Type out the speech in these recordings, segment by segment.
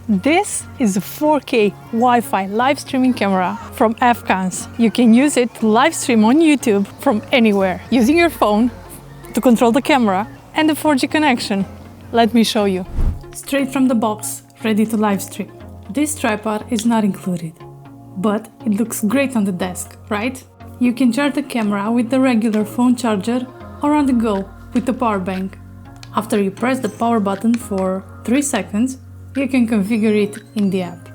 This is a 4K Wi-Fi live streaming camera from Avkans. You can use it to live stream on YouTube from anywhere, using your phone to control the camera and the 4G connection. Let me show you. Straight from the box, ready to live stream. This tripod is not included, but it looks great on the desk, right? You can charge the camera with the regular phone charger or on the go with the power bank. After you press the power button for 3 seconds, you can configure it in the app.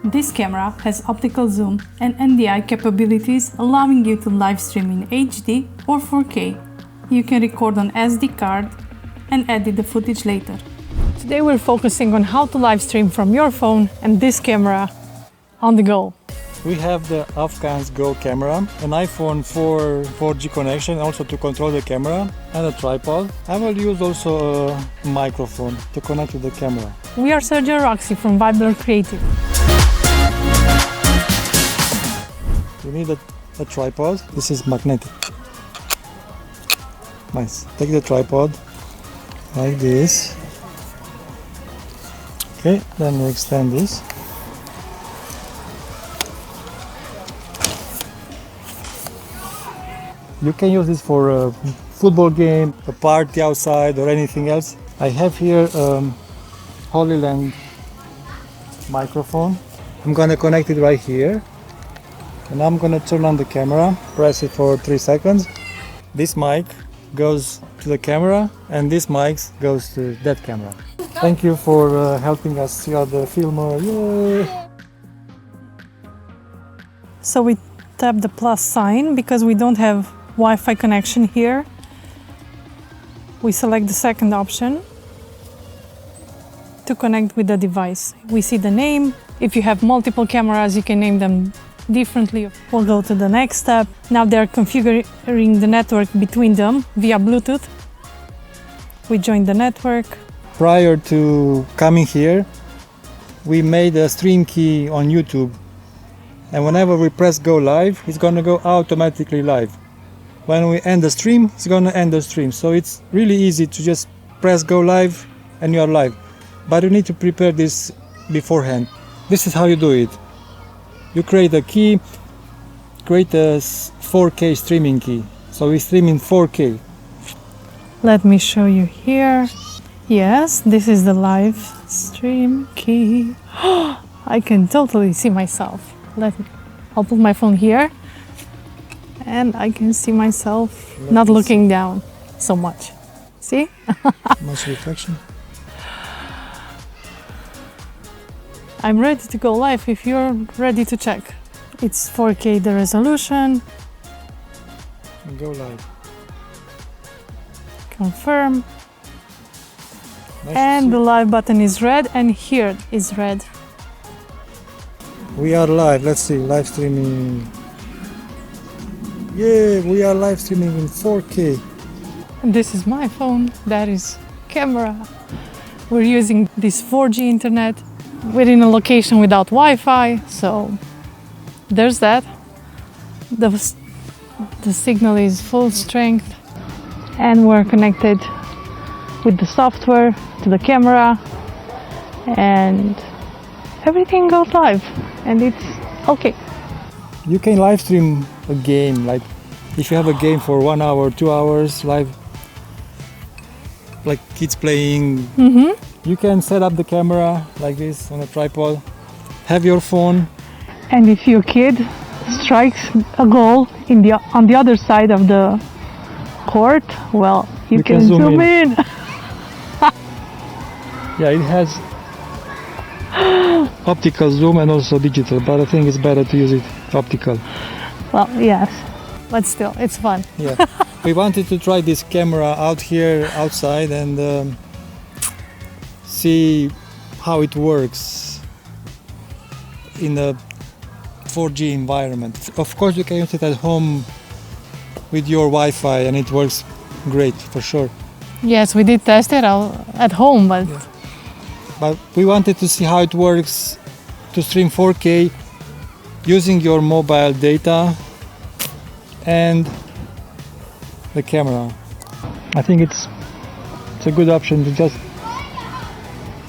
This camera has optical zoom and NDI capabilities, allowing you to live stream in HD or 4K. You can record on SD card and edit the footage later. Today we're focusing on how to live stream from your phone and this camera on the go. We have the Avkans GO camera, an iPhone 4 4G connection also to control the camera, and a tripod. I will use also a microphone to connect to the camera. We are Sergio and Roxy from Vibler Creative. You need a tripod. This is magnetic. Nice. Take the tripod like this. Okay, then we extend this. You can use this for a football game, a party outside or anything else. I have here Holy Land microphone. I'm gonna connect it right here. And I'm gonna turn on the camera, press it for 3 seconds. This mic goes to the camera and this mic goes to that camera. Thank you for helping us. You are the filmer. Yay! So we tap the plus sign because we don't have Wi-Fi connection here. We select the second option to connect with the device. We see the name. If you have multiple cameras, you can name them differently. We'll go to the next step. Now they're configuring the network between them via Bluetooth. We join the network. Prior to coming here, we made a stream key on YouTube. And whenever we press go live, it's gonna go automatically live. When we end the stream, it's gonna end the stream. So it's really easy to just press go live and you are live. But you need to prepare this beforehand. This is how you do it. You create a key, create a 4K streaming key. So we stream in 4K. Let me show you here. Yes, this is the live stream key. I can totally see myself. I'll put my phone here and I can see myself not looking down so much. See? Much reflection. I'm ready to go live if you're ready to check. It's 4K the resolution. Go live. Confirm. Nice And the live button is red and here is red. We are live. Let's see. Live streaming. Yeah, we are live streaming in 4K. And this is my phone. That is camera. We're using this 4G internet. We're in a location without Wi-Fi, so there's that. The signal is full strength and we're connected with the software to the camera and everything goes live and it's okay. You can live stream a game, like if you have a game for 1 hour, 2 hours live, like kids playing. You can set up the camera like this on a tripod, have your phone. And if your kid strikes a goal on the other side of the court, well, you can zoom in. Yeah, it has optical zoom and also digital, but I think it's better to use it optical. Well, yes, but still, it's fun. Yeah, we wanted to try this camera out here outside and see how it works in a 4G environment. Of course, you can use it at home with your Wi-Fi and it works great for sure. Yes, we did test it at home, but... Yeah. But we wanted to see how it works to stream 4K using your mobile data and the camera. I think it's a good option to just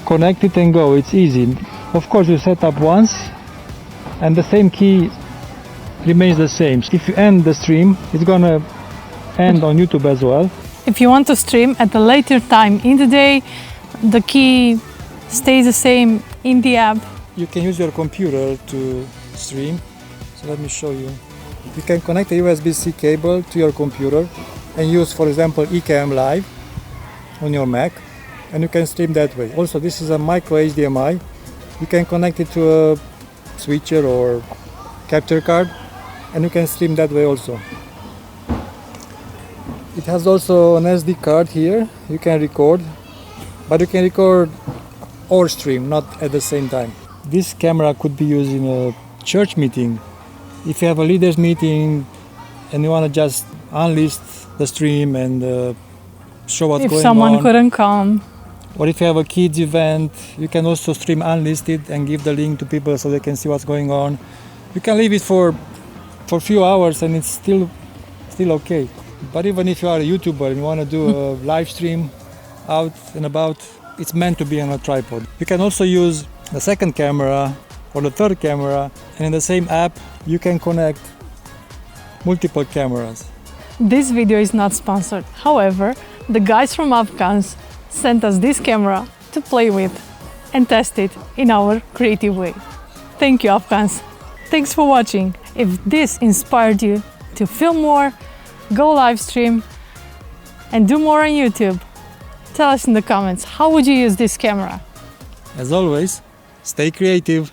connect it and go. It's easy. Of course, you set up once and the same key remains the same. If you end the stream, it's gonna end on YouTube as well. If you want to stream at a later time in the day, the key stays the same in the app. You can use your computer to stream. So let me show you. You can connect a USB-C cable to your computer and use, for example, eCam Live on your Mac, and you can stream that way. Also, this is a micro HDMI. You can connect it to a switcher or capture card, and you can stream that way also. It has also an SD card here. You can record, but you can record or stream, not at the same time. This camera could be used in a church meeting. If you have a leaders meeting and you want to just unlist the stream and show what's going on. If someone couldn't come. Or if you have a kids event, you can also stream unlisted and give the link to people so they can see what's going on. You can leave it for a few hours and it's still okay. But even if you are a YouTuber and you want to do a live stream out and about, it's meant to be on a tripod. You can also use the second camera or the third camera, and in the same app you can connect multiple cameras. This video is not sponsored. However, the guys from Avkans sent us this camera to play with and test it in our creative way. Thank you, Avkans. Thanks for watching. If this inspired you to film more, go live stream and do more on YouTube, tell us in the comments, how would you use this camera? As always, stay creative.